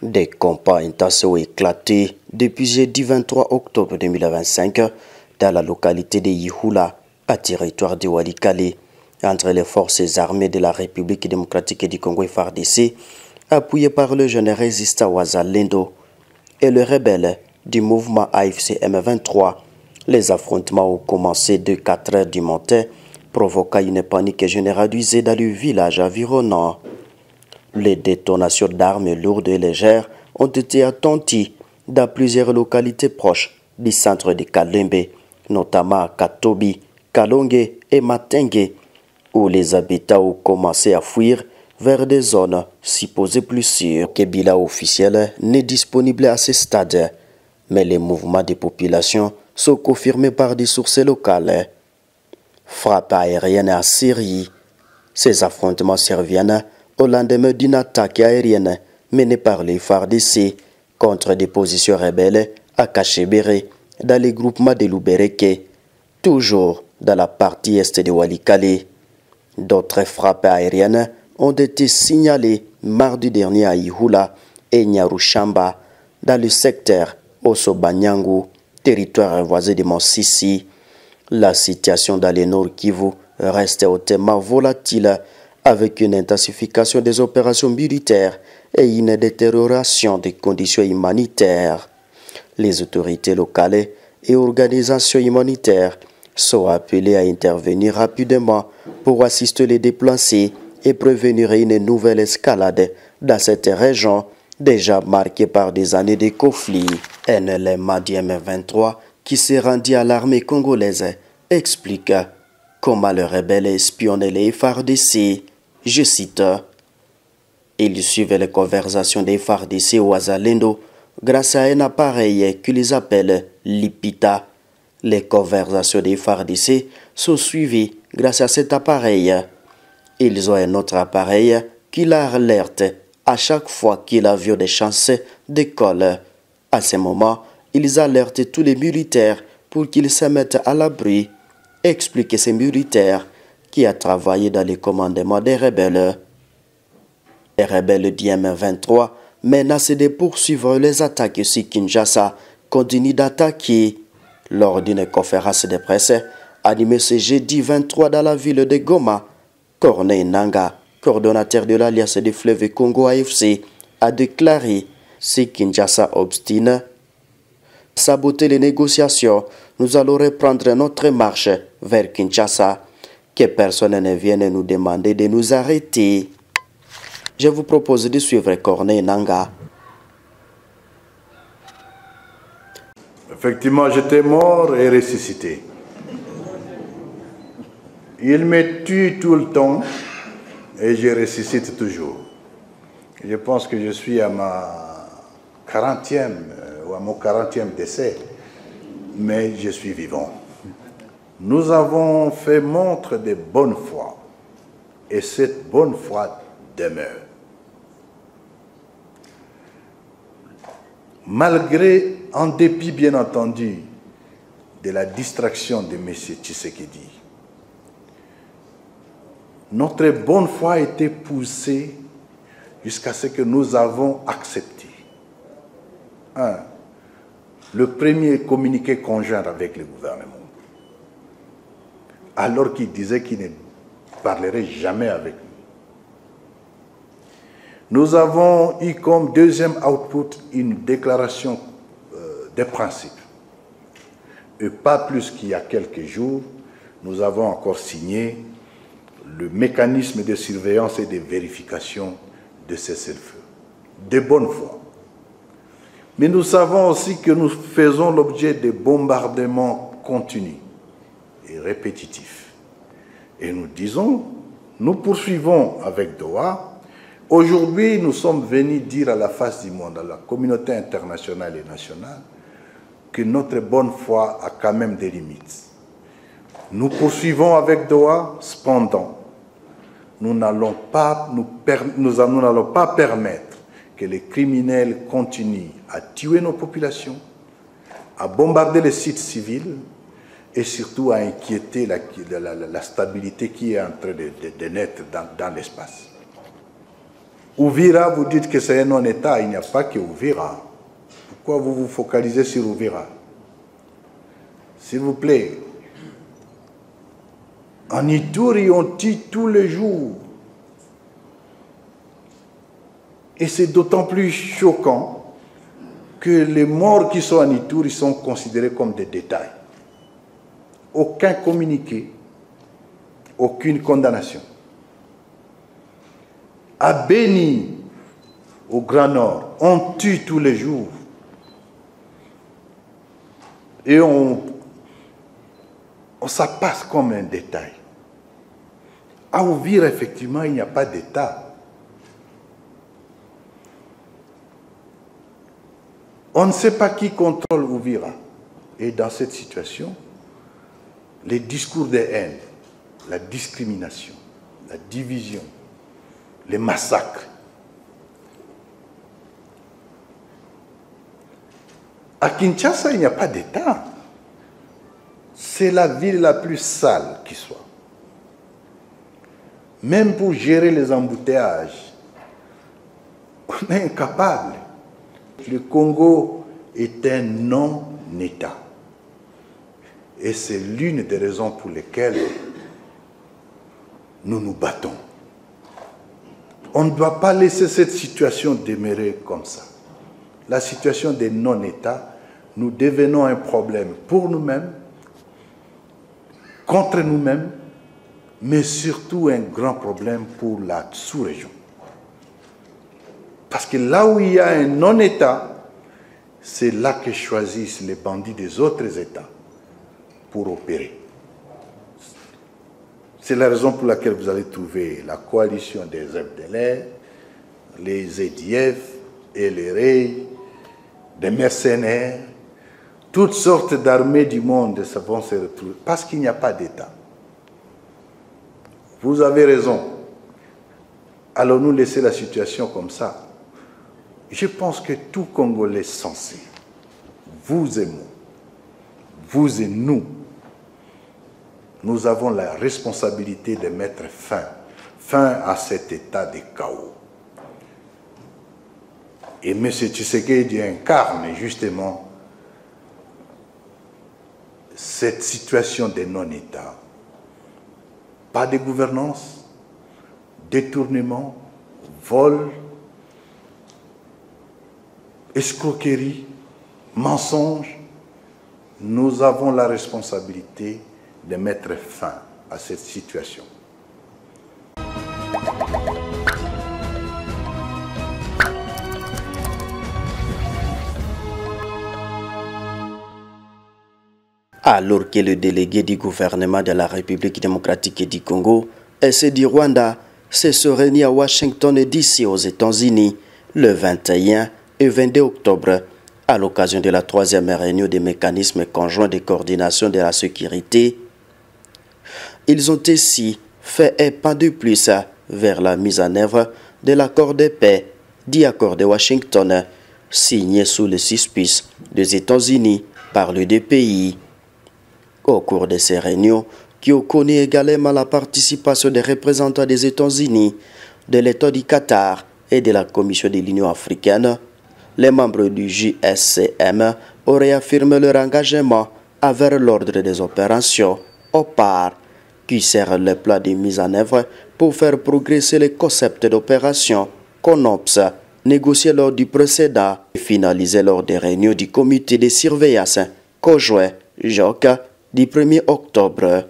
Des campagnes ont éclaté depuis jeudi 23 octobre 2025 dans la localité de Yihula, à territoire de Walikale, entre les forces armées de la République démocratique du Congo FARDC, appuyées par le jeune résistant Wazalendo, et le rebelle du mouvement AFC M23. Les affrontements ont commencé de 4 heures du matin, provoquant une panique généralisée dans le village environnant. Les détonations d'armes lourdes et légères ont été attendues dans plusieurs localités proches du centre de Kalembe, notamment à Katobi, Kalonge et Matenge, où les habitants ont commencé à fuir vers des zones supposées plus sûres. Aucun bilan officiel n'est disponible à ce stade, mais les mouvements des populations sont confirmés par des sources locales. Frappe aérienne en Syrie. Ces affrontements surviennent au lendemain d'une attaque aérienne menée par les FARDC contre des positions rebelles à Kachebere, dans les groupements de Lubereke, toujours dans la partie est de Walikale. D'autres frappes aériennes ont été signalées mardi dernier à Ihula et Nyarushamba, dans le secteur Oso-Banyangu, territoire voisin de Monsisi. La situation dans le Nord Kivu reste hautement volatile, avec une intensification des opérations militaires et une détérioration des conditions humanitaires. Les autorités locales et organisations humanitaires sont appelées à intervenir rapidement pour assister les déplacés et prévenir une nouvelle escalade dans cette région déjà marquée par des années de conflits. Un élément du M23 qui s'est rendu à l'armée congolaise explique comment le rebelle espionne les FARDC. Je cite, « Ils suivent les conversations des FARDC au Wazalendo grâce à un appareil qu'ils appellent l'IPITA. Les conversations des FARDC sont suivies grâce à cet appareil. Ils ont un autre appareil qui l'alerte à chaque fois qu'il a vu des chances d'école. À ce moment, ils alertent tous les militaires pour qu'ils se mettent à l'abri. » Expliquent ces militaires qui a travaillé dans le commandement des rebelles. Les rebelles du M23 menacent de poursuivre les attaques sur Kinshasa, continuent d'attaquer. Lors d'une conférence de presse animée ce jeudi 23 dans la ville de Goma, Corneille Nanga, coordonnateur de l'Alliance des fleuves Congo AFC, a déclaré « Si Kinshasa obstine, saboter les négociations, nous allons reprendre notre marche vers Kinshasa. Que personne ne vienne nous demander de nous arrêter. » Je vous propose de suivre Corneille Nanga. Effectivement, j'étais mort et ressuscité. Il me tue tout le temps et je ressuscite toujours. Je pense que je suis à ma 40e ou à mon 40e décès, mais je suis vivant. Nous avons fait montre de bonne foi et cette bonne foi demeure. Malgré, en dépit bien entendu, de la distraction de M. Tshisekedi, notre bonne foi a été poussée jusqu'à ce que nous avons accepté. Le premier communiqué conjoint avec le gouvernement, alors qu'il disait qu'il ne parlerait jamais avec nous. Nous avons eu comme deuxième output une déclaration des principes. Et pas plus qu'il y a quelques jours, nous avons encore signé le mécanisme de surveillance et de vérification de cessez-le-feu. De bonne foi. Mais nous savons aussi que nous faisons l'objet de bombardements continus et répétitifs. Et nous disons, nous poursuivons avec Doha. Aujourd'hui, nous sommes venus dire à la face du monde, à la communauté internationale et nationale, que notre bonne foi a quand même des limites. Nous poursuivons avec Doha, cependant, nous n'allons pas permettre que les criminels continuent à tuer nos populations, à bombarder les sites civils et surtout à inquiéter la stabilité qui est en train de naître dans l'espace. Uvira, vous dites que c'est un non-État, il n'y a pas que Uvira. Pourquoi vous vous focalisez sur Uvira? S'il vous plaît, en Ituri, on tue tous les jours. Et c'est d'autant plus choquant que les morts qui sont en Ituri sont considérés comme des détails. Aucun communiqué, aucune condamnation. À Beni, au Grand Nord, on tue tous les jours. Et ça passe comme un détail. À Uvira, effectivement, il n'y a pas d'État. On ne sait pas qui contrôle Uvira. Et dans cette situation, les discours de haine, la discrimination, la division, les massacres. À Kinshasa, il n'y a pas d'État. C'est la ville la plus sale qui soit. Même pour gérer les embouteillages, on est incapable. Le Congo est un non-État. Et c'est l'une des raisons pour lesquelles nous nous battons. On ne doit pas laisser cette situation demeurer comme ça. La situation des non-États, nous devenons un problème pour nous-mêmes, contre nous-mêmes, mais surtout un grand problème pour la sous-région. Parce que là où il y a un non-État, c'est là que choisissent les bandits des autres États pour opérer. C'est la raison pour laquelle vous allez trouver la coalition des FDLR, les ZDF et les REI, des mercenaires, toutes sortes d'armées du monde vont se retrouver, parce qu'il n'y a pas d'État. Vous avez raison. Allons-nous laisser la situation comme ça? Je pense que tout Congolais sensé, vous et moi, vous et nous, nous avons la responsabilité de mettre fin à cet état de chaos. Et M. Tshisekedi incarne justement cette situation de non-État. Pas de gouvernance, détournement, vol, escroquerie, mensonge. Nous avons la responsabilité de mettre fin à cette situation. Alors que le délégué du gouvernement de la République démocratique du Congo et ceux du Rwanda se sont réunis à Washington et DC aux États-Unis le 21 et 22 octobre à l'occasion de la 3e réunion des mécanismes conjoints de coordination de la sécurité. Ils ont ainsi fait un pas de plus vers la mise en œuvre de l'accord de paix, dit accord de Washington, signé sous le suspice des États-Unis par les deux pays. Au cours de ces réunions, qui ont connu également la participation des représentants des États-Unis, de l'État du Qatar et de la Commission de l'Union africaine, les membres du JSCM auraient affirmé leur engagement envers l'ordre des opérations OPAR, qui sert le plan de mise en œuvre pour faire progresser les concepts d'opération CONOPS, négociés lors du précédent et finalisés lors des réunions du comité de surveillance conjoint JOC du 1er octobre.